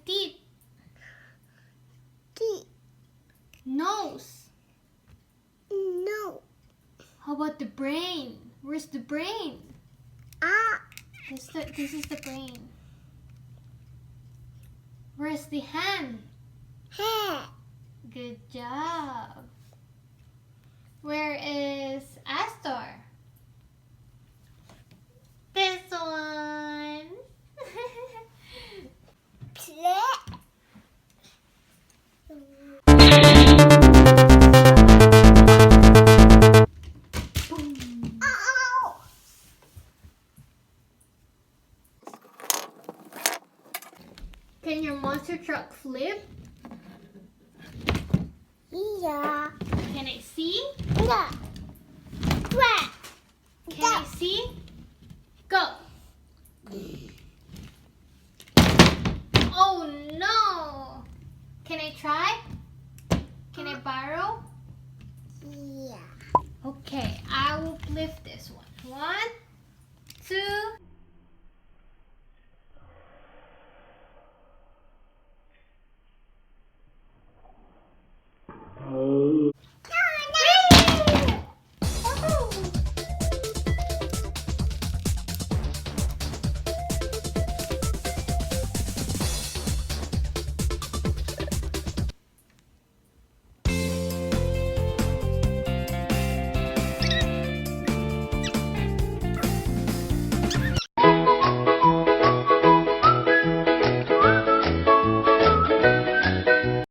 teeth? Teeth. Nose. No. How about the brain? Where's the brain? Ah. This is the brain. Where's the hand? Hair. Good job. Where is Astor? This one. Play. Ow. Can your monster truck flip? Yeah. Can it see? Yeah. Rat. Can it see? Go. Oh no! Can I try? Can I borrow? Yeah. Okay, I will lift this one. 1, 2.